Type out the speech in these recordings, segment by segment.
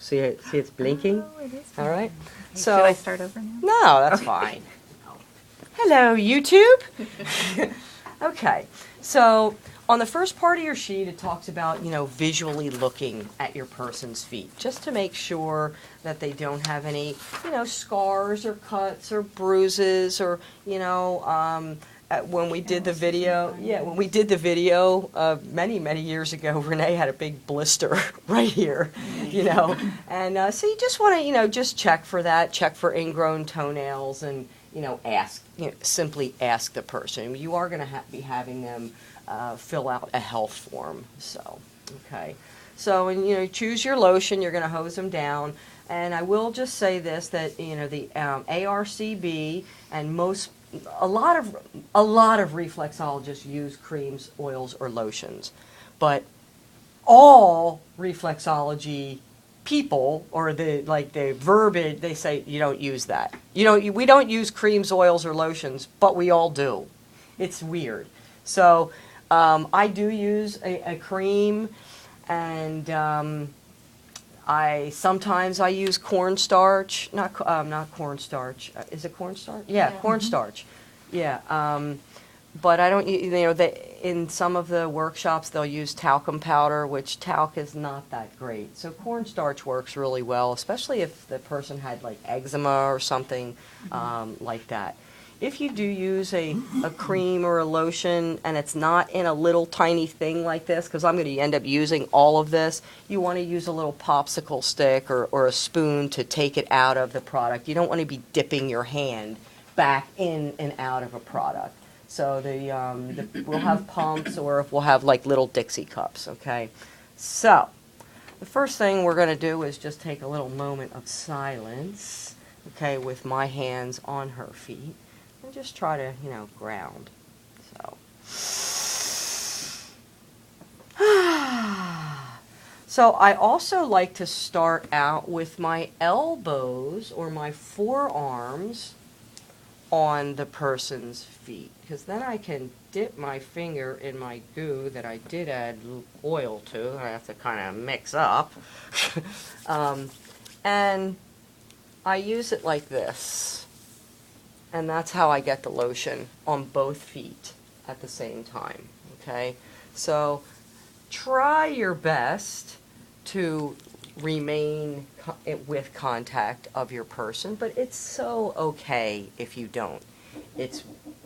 See it? See it's blinking? Oh, it is. All right. Okay, So should I start over now? no, that's fine. Hello, YouTube. Okay. So on the first part of your sheet, it talks about, visually looking at your person's feet, just to make sure that they don't have any, scars or cuts or bruises or, when we did the video, many, many years ago, Renee had a big blister right here, and so you just want to, just check for that, check for ingrown toenails, and, simply ask the person. You are going to be having them fill out a health form. So, okay. So, when choose your lotion, you're going to hose them down. And I will just say this, that the ARCB and a lot of reflexologists use creams, oils, or lotions, but all reflexology people, or the verbiage, they say you don't use that. We don't use creams, oils, or lotions, but we all do. It's weird. So I do use a cream, and sometimes I use cornstarch. Not cornstarch. Is it cornstarch? Yeah, cornstarch. Yeah. But I don't. In some of the workshops they'll use talcum powder, which talc is not that great. So cornstarch works really well, especially if the person had like eczema or something like that. If you do use a cream or a lotion and it's not in a little tiny thing like this, because I'm going to end up using all of this, you want to use a little popsicle stick or a spoon to take it out of the product. You don't want to be dipping your hand back in and out of a product. So we'll have pumps, or if we'll have like little Dixie cups, okay? So the first thing we're going to do is just take a little moment of silence, okay, with my hands on her feet. And just try to, ground. So I also like to start out with my elbows or my forearms on the person's feet, because then I can dip my finger in my goo that I did add oil to. I have to kind of mix up. And I use it like this. And that's how I get the lotion on both feet at the same time, okay? So try your best to remain with contact of your person, but it's so okay if you don't. It's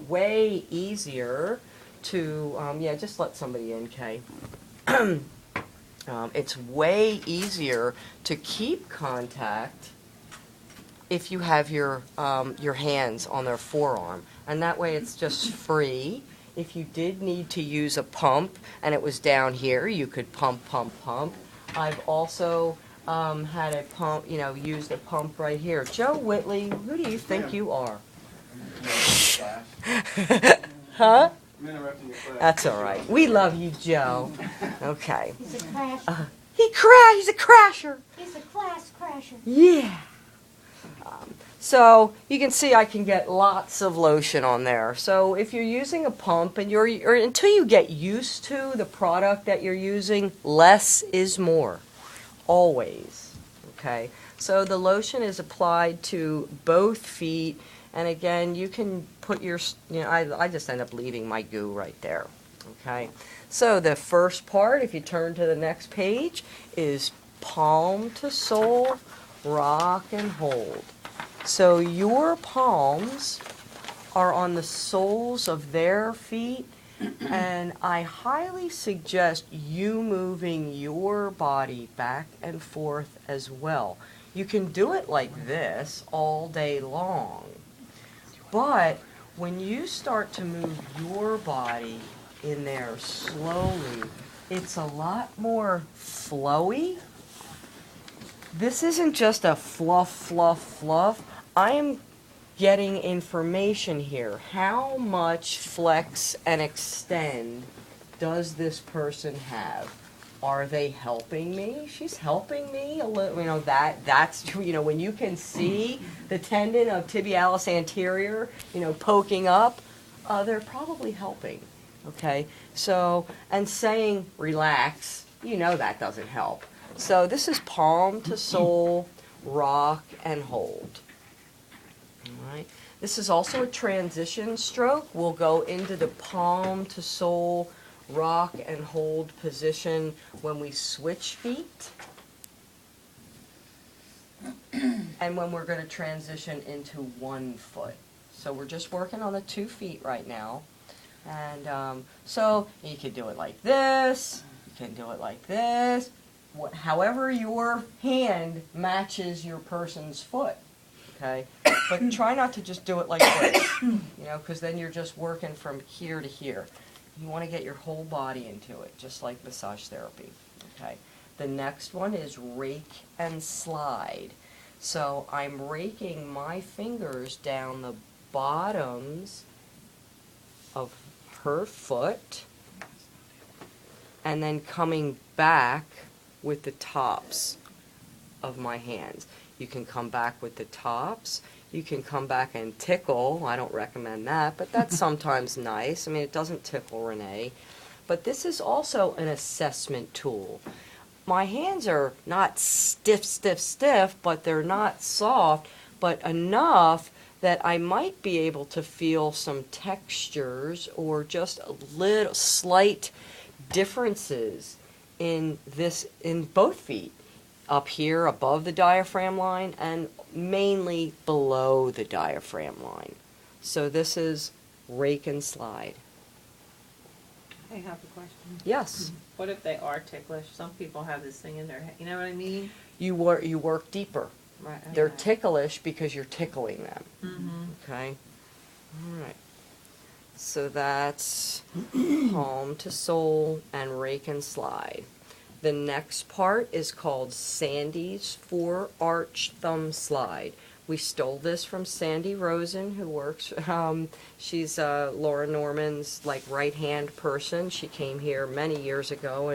way easier to, just let somebody in, Kay. It's way easier to keep contact if you have your hands on their forearm, and that way it's just free. If you did need to use a pump and it was down here, you could pump. I've also had a pump, used a pump right here. Joe Whitley, who do you think you are? Huh? I'm interrupting your class. That's all right. We love you, Joe. Okay. He's a crasher. He's a crasher. He's a class crasher. Yeah. So you can see I can get lots of lotion on there. So if you're using a pump and or until you get used to the product that you're using, less is more. Always. Okay. So the lotion is applied to both feet, and again, you can put your, I just end up leaving my goo right there. Okay. So the first part, if you turn to the next page, is palm to sole, rock and hold. So your palms are on the soles of their feet, and I highly suggest you moving your body back and forth as well. You can do it like this all day long, but when you start to move your body in there slowly, it's a lot more flowy. This isn't just a fluff. I'm getting information here. How much flex and extend does this person have? Are they helping me? She's helping me a little. That's when you can see the tendon of tibialis anterior, poking up, they're probably helping. Okay, so, and saying relax, that doesn't help. So this is palm to sole, rock and hold. All right. This is also a transition stroke. We'll go into the palm to sole, rock and hold position when we switch feet. And when we're going to transition into one foot. So we're just working on the 2 feet right now. And so you can do it like this, you can do it like this, however your hand matches your person's foot, okay? But try not to just do it like this, you know, because then you're just working from here to here. You want to get your whole body into it, just like massage therapy, okay? The next one is rake and slide. So I'm raking my fingers down the bottoms of her foot and then coming back with the tops of my hands. You can come back with the tops. You can come back and tickle. I don't recommend that, but that's sometimes nice. I mean, it doesn't tickle Renee. But this is also an assessment tool. My hands are not stiff, but they're not soft, but enough that I might be able to feel some textures or just a little slight differences in both feet, up here above the diaphragm line and mainly below the diaphragm line. So this is rake and slide. I have a question. Yes. What if they are ticklish? Some people have this thing in their head. You know what I mean? You work deeper. Right. They're okay. ticklish because you're tickling them. Mm-hmm. Okay? All right. So that's palm to sole and rake and slide. The next part is called Sandy's 4-arch thumb slide. We stole this from Sandy Rosen, who works, she's Laura Norman's right-hand person. She came here many years ago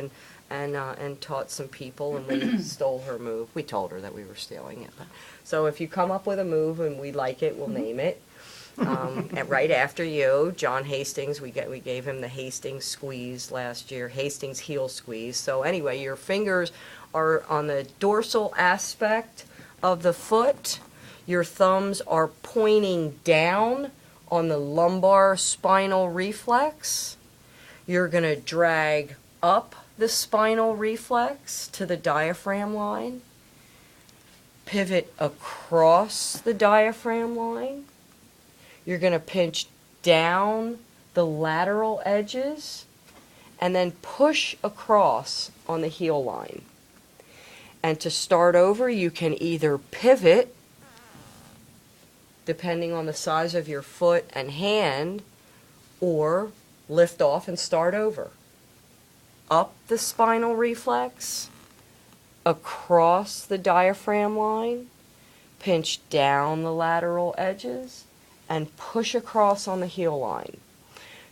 and taught some people, and we stole her move. We told her that we were stealing it. So if you come up with a move and we like it, we'll name it. And right after you, John Hastings, we gave him the Hastings squeeze last year, Hastings heel squeeze. So anyway, your fingers are on the dorsal aspect of the foot. Your thumbs are pointing down on the lumbar spinal reflex. You're going to drag up the spinal reflex to the diaphragm line. Pivot across the diaphragm line. You're going to pinch down the lateral edges and then push across on the heel line. And to start over, you can either pivot, depending on the size of your foot and hand, or lift off and start over. Up the spinal reflex, across the diaphragm line, pinch down the lateral edges, and push across on the heel line.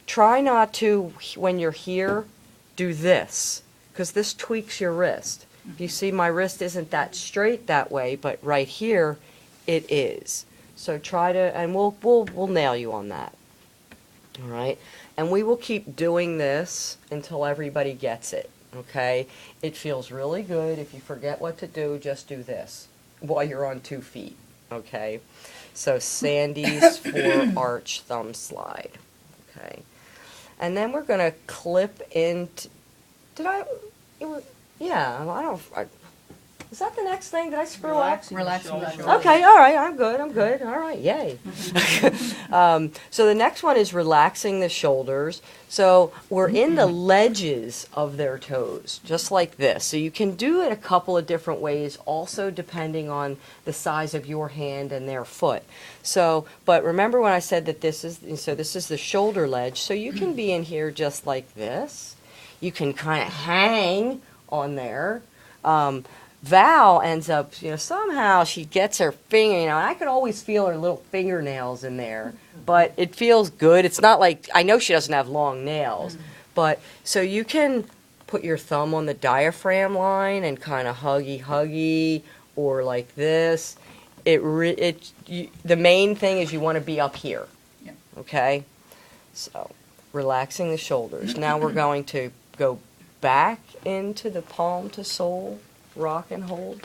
Try not to, when you're here, do this, because this tweaks your wrist. If you see, my wrist isn't that straight that way, but right here, it is. So try to, and we'll nail you on that. All right? And we will keep doing this until everybody gets it, okay? It feels really good. If you forget what to do, just do this while you're on 2 feet, okay? So Sandy's 4-arch thumb slide, okay? And then we're going to clip into, is that the next thing? Did I screw up? Relaxing the shoulders. Okay, all right, I'm good, all right, yay. So the next one is relaxing the shoulders. So we're in the ledges of their toes, just like this. So you can do it a couple of different ways, also depending on the size of your hand and their foot. So, but remember when I said that this is the shoulder ledge, so you can be in here just like this. You can kind of hang on there. Val ends up, somehow she gets her finger, and I could always feel her little fingernails in there, but it feels good. It's not like, I know she doesn't have long nails, but, so you can put your thumb on the diaphragm line and kind of huggy, or like this. The main thing is you want to be up here, okay? So, relaxing the shoulders. Now we're going to go back into the palm to sole rock and hold.